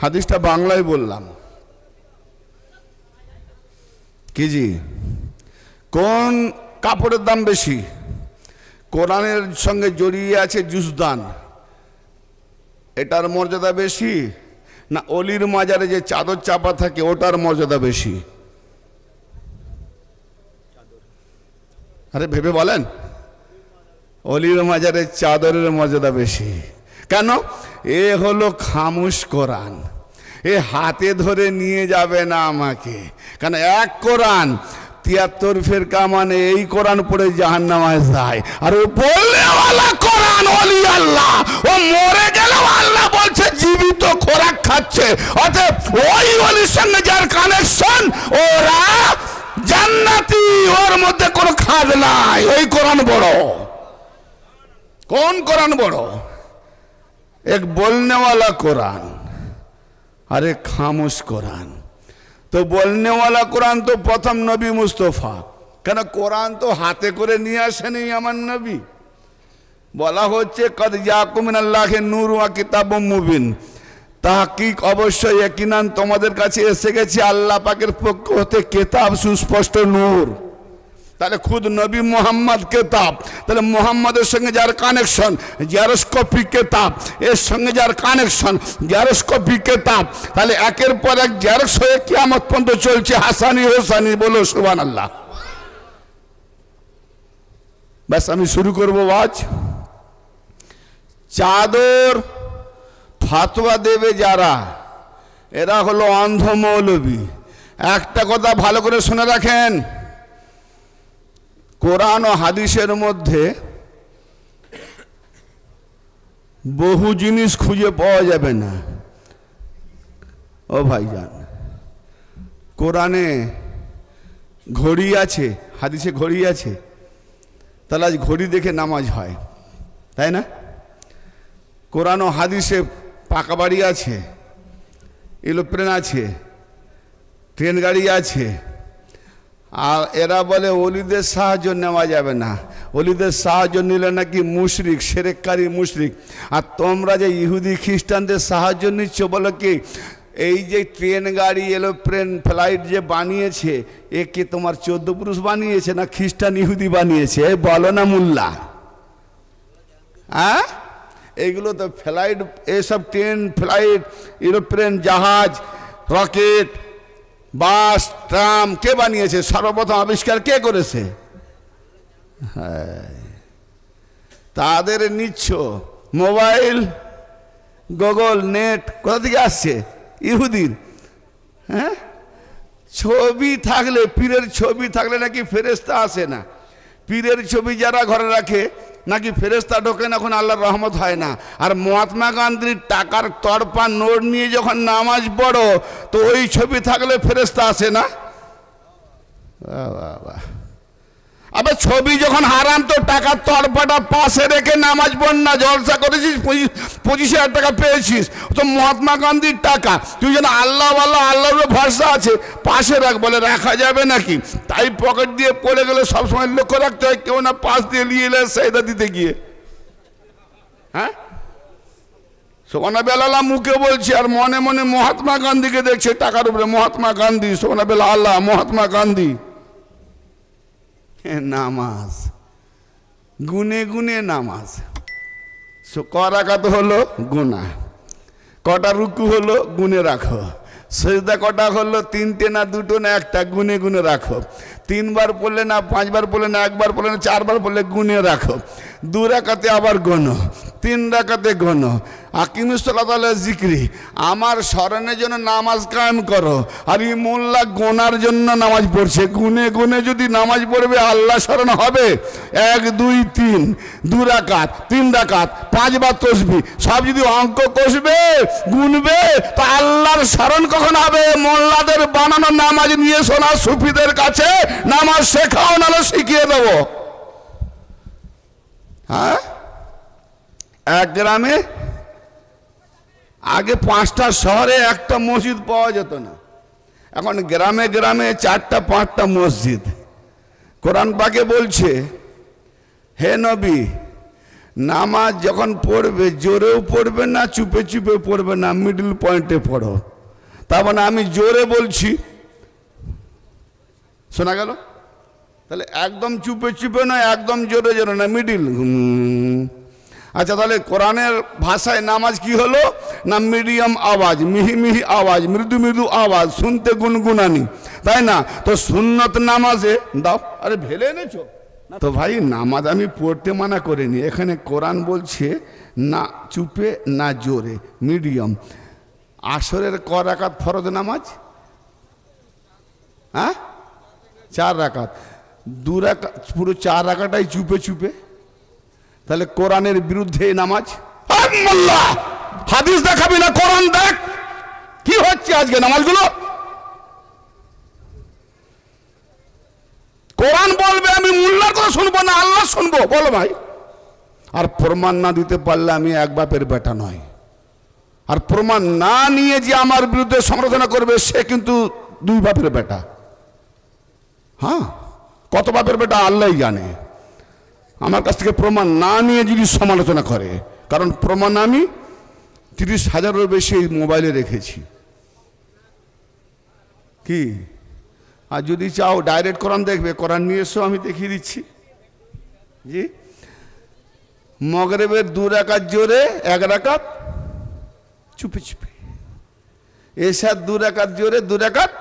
হাদিসটা বাংলায় বললাম। কি জি, কোন কাপড়ের দাম বেশি? কোরআনের সঙ্গে জড়িয়ে আছে জুজদান, এটার মর্যাদা বেশি, না অলির মাজারে যে চাদর চাপা থাকে ওটার মর্যাদা বেশি? আরে ভেবে বলেন। অলির মাজারে চাদরের মর্যাদা বেশি। কেন? এ হলো খামুশ কোরআন, এ হাতে ধরে নিয়ে যাবে না আমাকে। কেন? এক কোরআন 73 ফেরকা, মানে এই কোরআন পড়ে জাহান্নামায় যায়। আর ও বলনেওয়ালা কোরআন ওলি আল্লাহ, ও মরে গেলেও আল্লাহ বলছে জীবিত খোরাক খাচ্ছে। অতএব ওই ওলির সঙ্গে যার কানেকশন ওরা জান্নাতি, ওর মধ্যে কোনো খাদ নাই। ওই কোরআন বড়। কোন কোরআন বড়? এক বলনেওয়ালা কোরআন আর এক খামোশ কোরআন। তো বলনেওয়ালা কোরআন তো প্রথম নবী মুস্তফা, কেন কোরআন তো হাতে করে নিয়ে আসেনি আমার নবী। বলা হচ্ছে কদ জাকুম মিনাল্লাহি নূর ওয়া কিতাবুম মুবিন, তাহকিক অবশ্যই ইয়াকিনান তোমাদের কাছে এসে গেছে আল্লাহ পাকের পক্ষ হতে কিতাব, সুস্পষ্ট নূর। তাহলে খুদ নবী মোহাম্মদ কেতাব, তাহলে মোহাম্মদের সঙ্গে যার কানেকশন জেরস্কপি কেতাব, এর সঙ্গে যার কানেকশন জেরস্কপি কেতাব, তাহলে একের পর এক জেরক্স হয়ে কিয়ামত পর্যন্ত চলছে হাসানি হোসানি। বলো সুবহানাল্লাহ। ব্যাস আমি শুরু করবো আজ। চাদর ফাতোয়া দেবে যারা, এরা হলো অন্ধ মৌলবী। একটা কথা ভালো করে শুনে রাখেন, কোরআন ও হাদিসের মধ্যে বহু জিনিস খুঁজে পাওয়া যাবে না। ও ভাইজান, কোরআনে ঘড়ি আছে, হাদিসে ঘড়ি আছে, তাহলে আজ ঘড়ি দেখে নামাজ হয়, তাই না? কোরআন ও হাদিসে পাকা বাড়ি আছে, এরোপ্লেন আছে, ট্রেন গাড়ি আছে। আর এরা বলে অলিদের সাহায্য নেওয়া যাবে না, অলিদের সাহায্য নিলে নাকি মুশরিক, শিরককারী মুশরিক। আর তোমরা যে ইহুদি খ্রিস্টানদের সাহায্য নিচ্ছ, বলো কি এই যে ট্রেন গাড়ি এরোপ্লেন ফ্লাইট যে বানিয়েছে, এ কে তোমার 14 পুরুষ বানিয়েছে না খ্রিস্টান ইহুদি বানিয়েছে? বলো না মুল্লা। হ্যাঁ, এইগুলো তো ফ্লাইট, এসব ট্রেন ফ্লাইট এরোপ্লেন জাহাজ রকেট বাস ট্রাম কে বানিয়েছে? সর্বপ্রথম আবিষ্কার কে করেছে? হ্যাঁ, তাদের নিচ্ছ মোবাইল গুগল নেট কোথা থেকে আসছে? ইহুদির। হ্যাঁ, ছবি থাকলে, পীরের ছবি থাকলে নাকি ফেরেশতা আসে না। পীরের ছবি যারা ঘরে রাখে নাকি ফেরেশতা ঢোকে না, এখন আল্লাহর রহমত হয় না। আর মহাত্মা গান্ধীর টাকার তরপা নোট নিয়ে যখন নামাজ পড়ো, তো ওই ছবি থাকলে ফেরেশতা আসে না। আবার ছবি যখন হারাম, তো টাকার তরপাটা পাশে রেখে নামাজ পড় না। জলসা করেছিস, 25,000 টাকা পেয়েছিস, তো মহাত্মা গান্ধীর টাকা, তুই যেন আল্লাহ আল্লাহর ভরসা আছে, পাশে রাখ। বলে রাখা যাবে নাকি? তাই পকেট দিয়ে পড়ে গেলে সবসময় লক্ষ্য রাখতে হয় কেউ না পাশ দিয়ে নিয়ে এলে সেদা দিতে গিয়ে। হ্যাঁ, সোনাবেলা মুখে বলছে আর মনে মনে মহাত্মা গান্ধীকে দেখছে টাকার উপরে। মহাত্মা গান্ধী, সোনাবেলা আল্লাহ, মহাত্মা গান্ধী। নামাজ গুনে গুনে নামাজ। করাকাত হলো গুনা, কটা রুকু হলো গুনে রাখো, সেজদা কটা হলো 3টে না 2টো না 1টা, গুনে গুনে রাখো। 3 বার পড়লে না, 5 বার পড়লে না, 1 বার পড়লে না, 4 বার পড়লে গুনে রাখো। 2 রাকাতে আবার গোনো, 3 রাকাতে গোনো। আকিমুস সালাত আলা যিকরি, আমার স্মরণের জন্য নামাজ কায়েম করো। আর এই মোল্লা গোনার জন্য নামাজ পড়ছে, গুনে গুনে যদি নামাজ পড়বে আল্লাহ স্মরণ হবে। 1 2 3, 2 রাকাত, 3 রাকাত, 5 বার তসবিহ, সব যদি অঙ্ক কষবে গুনবে তা আল্লাহর স্মরণ কখন হবে? মোল্লাদের বানানো নামাজ নিয়ে শোনা, সুফিদের কাছে নামাজ শেখাও, নাহলে শিখিয়ে দেবো। হ্যাঁ, এক গ্রামে আগে 5টা শহরে একটা মসজিদ পাওয়া যেত না, এখন গ্রামে গ্রামে 4টা 5টা মসজিদ। কোরআন পাকে বলছে, হে নবী, নামাজ যখন পড়বে জোরেও পড়বে না, চুপে চুপে পড়বে না, মিডল পয়েন্টে পড়ো। তার মানে আমি জোরে বলছি, শোনা গেল? তাহলে একদম চুপে চুপে নয়, একদম জোরে জোরে না, মিডিল। আচ্ছা, তাহলে কোরআনের ভাষায় নামাজ কি হলো না? মিডিয়াম আওয়াজ, মিহি মিহি আওয়াজ, মৃদু মৃদু আওয়াজ, শুনতে গুনগুনানি, তাই না? তো সুন্নত নামাজে দাও, আরে ভেলে এনেছো তো ভাই, নামাজ আমি পড়তে মানা করিনি। এখানে কোরআন বলছে না চুপে না জোরে, মিডিয়াম। আসরের ক রাকাত ফরজ নামাজ? হ্যাঁ, 4 রাকাত। 2 রাকাত, পুরো 4 রাকাতটাই চুপে চুপে। তাহলে কোরআনের বিরুদ্ধে নামাজ। মোল্লা, হাদিস দেখাবি না, কোরআন দেখ। কি হচ্ছে আজকে নামাজগুলো? কোরআন বলবে আমি মোল্লার কথা শুনবো না, আল্লাহ শুনবো, বলো ভাই। আর প্রমাণ না দিতে পারলে আমি এক বাপের বেটা নয়। আর প্রমাণ না নিয়ে যে আমার বিরুদ্ধে সমালোচনা করবে সে কিন্তু 2 বাপের বেটা। হ্যাঁ, কত বাপের বেটা আল্লাহই জানে। আমার কাছ থেকে প্রমাণ না নিয়ে যদি সমালোচনা করে, কারণ প্রমাণ আমি 30,000-এর বেশি মোবাইলে রেখেছি। কি? আর যদি চাও ডাইরেক্ট কোরআন দেখবে, কোরআন নিয়ে এসো, আমি দেখিয়ে দিচ্ছি। জি, মগরিবের 2 রাকাত জোরে, 1 রাকাত চুপে চুপে। এশার 2 রাকাত জোরে, 2 রাকাত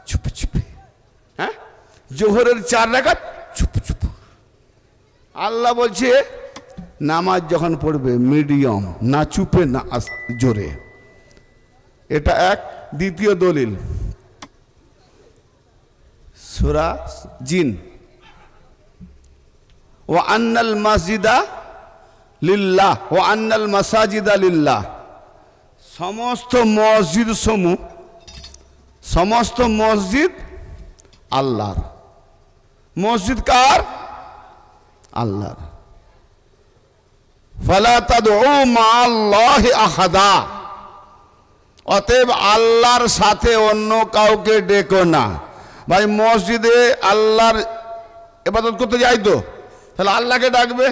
চুপে চুপে। হ্যাঁ, জোহরের 4 রাকাত চুপ চুপ। আল্লাহ বলছে নামাজ যখন পড়বে মিডিয়াম, না চুপে না জোরে। এটা এক। দ্বিতীয় দলিল সূরা জিন, ওয়া আন্নাল মাসজিদা লিল্লাহ ওয়া আন্নাল মাসাজিদা লিল্লাহ। সমস্ত মসজিদ সমূহ, সমস্ত মসজিদ আল্লাহর। মসজিদ কার? আল্লাহর। ফালা তাদউ মাআল্লাহি আহাদা, অতএব আল্লাহর সাথে অন্য কাউকে ডেকো না। ভাই, মসজিদে আল্লাহর ইবাদত করতে যাই তো, তাহলে আল্লাহকে ডাকবে।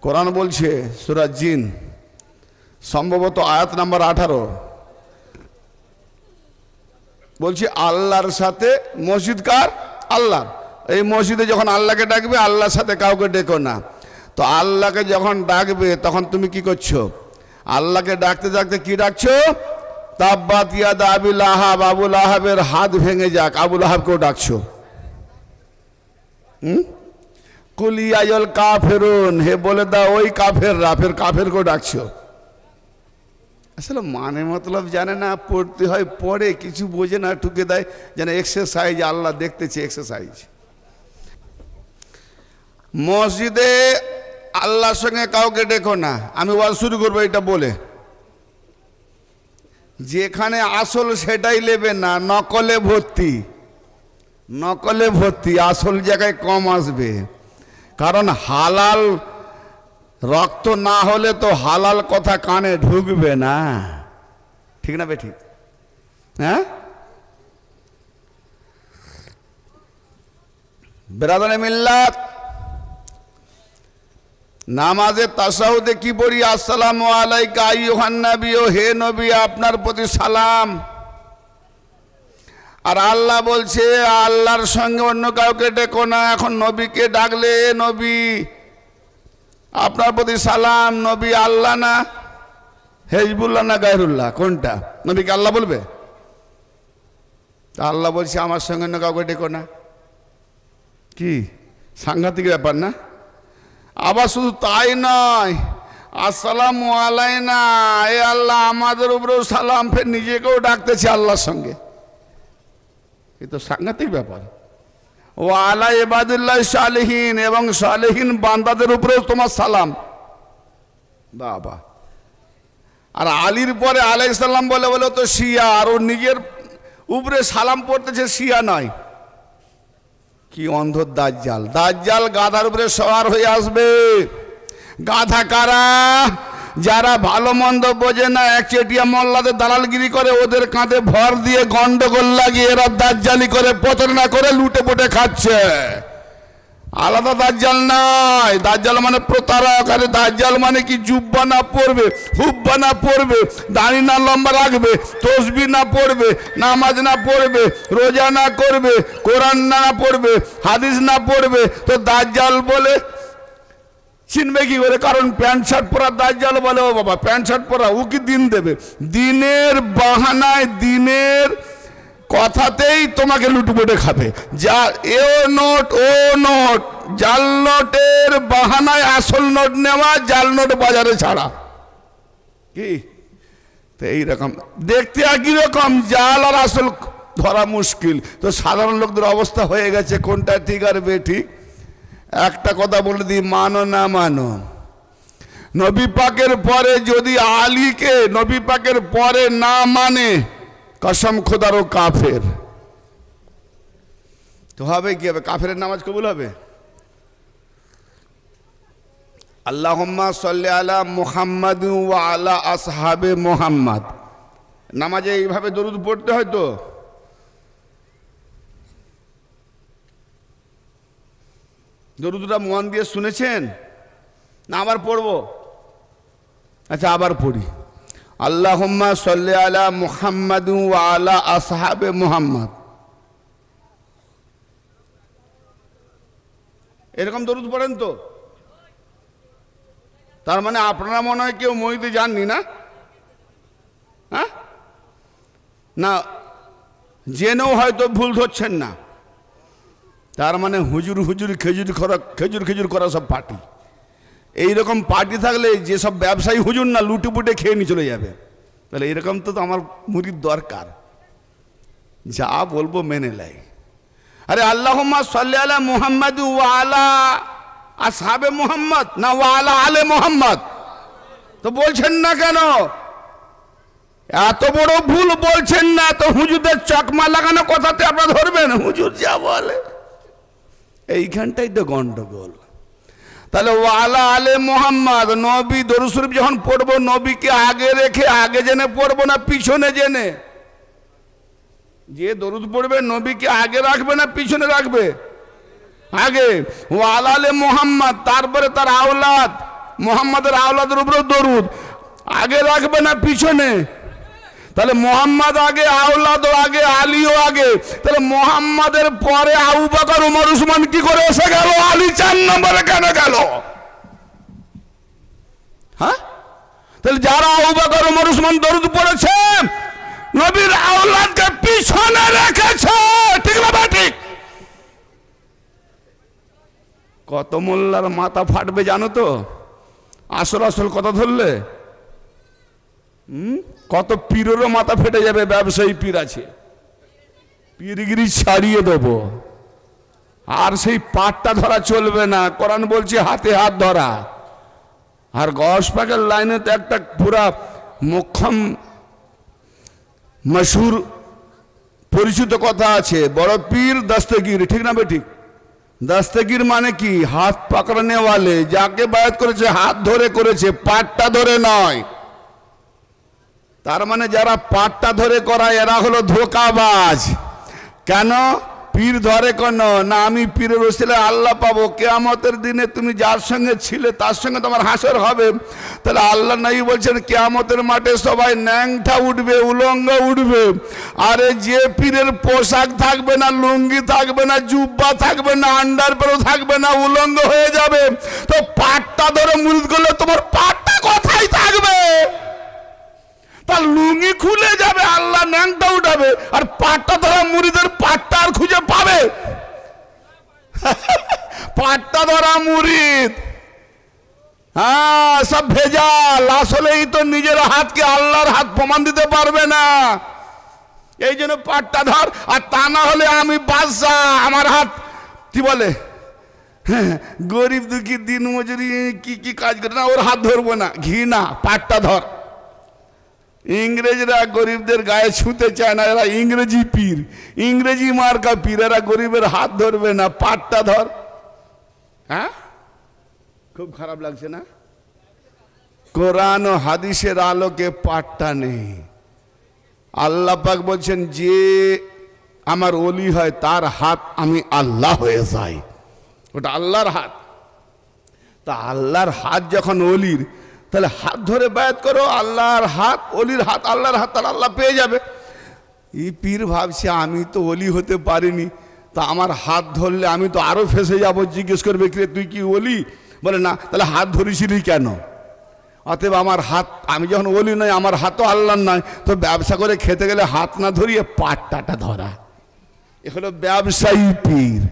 কোরআন বলছে সূরা জিন, সম্ভবত আয়াত নাম্বার 18, বলছে আল্লাহর সাথে। মসজিদ কার? আল্লাহ। এই মসজিদে যখন আল্লাহকে ডাকবে, আল্লাহর সাথে কাউকে ডেকো না। তো আল্লাহকে যখন ডাকবে তখন তুমি কি করছো? আল্লাহকে ডাকতে ডাকতে কি ডাকছো? তাব্বাত ইয়াদা আবি লাহাব, আবু লাহাবের হাত ভেঙে যাক, আবু লাহাবকেও ডাকছো। কুল ইয়া আইয়ুল কাফিরুন, হে বলে দাও ওই কাফেররা, ফের কাফেরকেও ডাকছো। আসলে মানে মতলব জানে না, পড়তে হয় পড়ে, কিছু বোঝে না, ঠুকে দেয় যেন এক্সারসাইজ, আল্লাহ দেখতেছে এক্সারসাইজ। মসজিদে আল্লাহর সঙ্গে কাউকে ডেকো না। আমি ওয়াজ শুরু করবো এটা বলে, যেখানে আসল সেটাই নেবে না, নকলে ভর্তি, নকলে ভর্তি, আসল জায়গায় কম আসবে। কারণ হালাল রক্ত না হলে তো হালাল কথা কানে ঢুকবে না, ঠিক না বেঠিক? হ্যাঁ, বেরাদানে মিল্লাত, নামাজে তাশাহুদে কি পড়ি? আসসালামু আলাইকা আইয়ুহান নবী, ও হে নবী, আপনার প্রতি সালাম। আর আল্লাহ বলছে আল্লাহর সঙ্গে অন্য কাউকে ডেকো না। এখন নবীকে ডাকলে নবী, আপনার প্রতি সালাম, নবী আল্লাহ না হেজবুল্লাহ না গায়রুল্লাহ, কোনটা? নবীকে আল্লাহ বলবে? তা আল্লাহ বলছে আমার সঙ্গে অন্য কাউকে ডেকো না। কি সাংঘাতিক ব্যাপার না? আবার শুধু তাই নয়, আসসালামু আলাইনা, এ আল্লাহ আমাদের উপরেও সালাম, ফের নিজেকেও ডাকতেছে আল্লাহর সঙ্গে। এ তো সাংঘাতিক ব্যাপার। ও আলা ইবাদুল্লাহ সালেহীন, এবং সালেহীন বান্দাদের উপরেও তোমার সালাম। বাবা, আর আলীর পরে আলাইহিস সালাম বলে বলে তো শিয়া, আর ও নিজের উপরে সালাম পড়তেছে শিয়া নয়। কি অন্ধ দাজ্জাল! দাজ্জাল গাধার উপরে সওয়ার হয়ে আসবে। গাধা কারা? যারা ভালো মন্দ বোঝে না, একচেটিয়া মোল্লাদের দালালগিরি করে, ওদের কাঁধে ভর দিয়ে গন্ডগোল লাগিয়ে এরা দাজ্জালি করে প্রতারণা করে লুটে পুটে খাচ্ছে। আলাদা দাজ্জাল নয়। দাজ্জাল মানে প্রতারক। আরে দাজ্জাল মানে কি? জুব্বা না পড়বে, হুব্বা না পড়বে, দাড়ি না লম্বা রাখবে, তসবিহ না পড়বে, নামাজ না পড়বে, রোজা না করবে, কোরআন না পড়বে, হাদিস না পড়বে, তো দাজ্জাল বলে চিনবে কি করে? কারণ প্যান্ট শার্ট পরা দাজ্জাল বলে, ও বাবা প্যান্ট শার্ট পরা, ও কি দিন দেবে? দিনের বাহানায়, দিনের কথাতেই তোমাকে লুটপুটে খাবে। যা এ নোট ও নোট, জাল নোটের বাহানায় আসল নোট নেওয়া, জাল নোট বাজারে ছাড়া। কি তো এইরকম দেখতে একই রকম, জাল আর আসল ধরা মুশকিল। তো সাধারণ লোকদের অবস্থা হয়ে গেছে কোনটা ঠিক আর বেঠিক। একটা কথা বলে দিই, মানো না মানো, নবী পাকের পরে যদি আলীকে নবী পাকের পরে না মানে, কসম খোদারও কাফের। তো হবে কি হবে? কাফেরের নামাজ কবুল হবে? আল্লাহুম্মা সাল্লি আলা মুহাম্মাদ ওয়া আলা আসহাবে মুহাম্মাদ। নামাজে এইভাবে দরুদ পড়তে হয়। তো দরুদটা মন দিয়ে শুনেছেন না? আবার পড়বো? আচ্ছা আবার পড়ি। আল্লাহুম্মা সাল্লি আলা মুহাম্মাদ ওয়া আলা আসহাবে মুহাম্মাদ। এরকম দরুদ পড়েন তো? তার মানে আপনারা মনে হয় কেউ মসজিদে যাননি না? হ্যাঁ না, জেনেও হয়তো ভুল ধরছেন না। তার মানে হুজুর হুজুর খেজুর খেজুর করা সব পার্টি। এইরকম পার্টি থাকলে যেসব ব্যবসায়ী হুজুর না লুটুপুটে খেয়ে নিয়ে চলে যাবে। তাহলে এরকম তো আমার মুরিদ দরকার, যা বলবো মেনে লাই। আরে আল্লাহুম্মা সাল্লি আলা মুহাম্মাদ ওয়া আলা আসহাবে মুহাম্মাদ, না ওয়া আলা আলে মুহাম্মাদ। তো বলছেন না কেন? এত বড় ভুল বলছেন না তো হুজুরদের চকমা লাগানো কথাতে আপনারা ধরবেন? হুজুর যা বলে, এইখানটাই তো গন্ডগোল। তাহলে ওয়ালা আলে মোহাম্মদ, নবী দরুদ শরীফ যখন পড়বো, নবীকে আগে রেখে আগে জেনে পড়বো না পিছনে জেনে? যে দরুদ পড়বে নবীকে আগে রাখবে না পিছনে রাখবে? আগে। ওয়ালা আলে মোহাম্মদ, তারপরে তার আওলাদ, মোহাম্মদের আওলাদের উপরে দরুদ আগে রাখবে না পিছনে? তাহলে মোহাম্মদ আগে, আওলাদও আগে, আলীও আগে। তাহলে মোহাম্মদের পরে আবু বকর, ওমর, উসমান কি করে এসে গেল? আলী 4 নম্বরে কেন গেল? হ্যাঁ, তাহলে যারা আবু বকর, ওমর, উসমান দরুদ পড়েছে, নবীর আওলাদকে পিছনে রেখেছে। ঠিক না ঠিক? কত মোল্লার মাথা ফাটবে জানো তো আসল আসল কথা ধরলে। কত পীরেরও মাথা ফেটে যাবে। ব্যবসায়ী পীর আছে, পীরগিরি ছাড়িয়ে দেব। আর সেই পাটটা ধরা চলবে না। কোরআন বলছে হাতে হাত ধরা। আর গস পাকের লাইনে তো একটা পুরা মোক্ষম মশহুর পরিচিত কথা আছে, বড় পীর দস্তগীর। ঠিক না বেঠিক? দস্তগীর মানে কি? হাত পাকড়ানে ওয়ালে। যাকে বায়াত করেছে হাত ধরে করেছে, পাটটা ধরে নয়। তার মানে যারা পাটটা ধরে করায় এরা হলো ধোঁকাবাজ। কেন? পীর ধরে কেন না? আমি পীরের ওসিলে আল্লাহ পাবো। কিয়ামতের দিনে তুমি যার সঙ্গে ছিলে তার সঙ্গে তোমার হাসর হবে। তাহলে আল্লাহ নবী বলছেন কিয়ামতের মাঠে সবাই ন্যাংটা উঠবে, উলঙ্গ উঠবে। আরে যে পীরের পোশাক থাকবে না, লুঙ্গি থাকবে না, জুব্বা থাকবে না, আন্ডারপ্যান্টও থাকবে না, উলঙ্গ হয়ে যাবে। তো পাটটা ধরে মুরিদ করলে তোমার পাটটা কোথায় থাকবে? তার লুঙ্গি খুলে যাবে, আল্লাহ ন্যাংটা উঠাবে। আর পাটটা ধরা মুরিদের পাটটা আর খুঁজে পাবে? ধরা মুরিদ। হ্যাঁ, সব ভেজাল। আসলেই তো নিজের হাতকে আল্লাহর হাত প্রমাণ দিতে পারবে না, এই জন্য পাটটা ধর। আর তা না হলে আমি বাদশাহ, আমার হাত কি বলে, হ্যাঁ, গরিব দুঃখী দিন মজুরি কি কি কাজ করে না, ওর হাত ধরবো না, ঘৃণা, পাটটা ধর। ইংরেজরা গরিবদের গায়ে ছুঁতে চায় না, এরা ইংরেজি পীর, ইংরেজি মার্কা পীর, এরা গরিবের হাত ধরবে না, পাটটা ধর। হ্যাঁ, খুব খারাপ লাগছে না? কোরআন ও হাদিসের আলোকে পাটটা নেই। আল্লাহ পাক বলছেন, যে আমার ওলি হয় তার হাত আমি আল্লাহ হয়ে যাই, ওটা আল্লাহর হাত। তা আল্লাহর হাত যখন ওলির, তাহলে হাত ধরে বায়াত করো, আল্লাহর হাত, ওলির হাত, আল্লাহর হাত, তাহলে আল্লাহ পেয়ে যাবে। এই পীর ভাবছে আমি তো ওলি হতে পারিনি, তা আমার হাত ধরলে আমি তো আরো ফেসে যাবো। জিজ্ঞেস করবে, কে তুই কি ওলি? বলে না। তাহলে হাত ধরেছিলি কেন? অতএব আমার হাত, আমি যখন ওলি নয়, আমার হাতও আল্লাহর নয়, তো ব্যবসা করে খেতে গেলে হাত না ধরিয়ে পাট্টাটা ধরা, এ হলো ব্যবসায়ী পীর।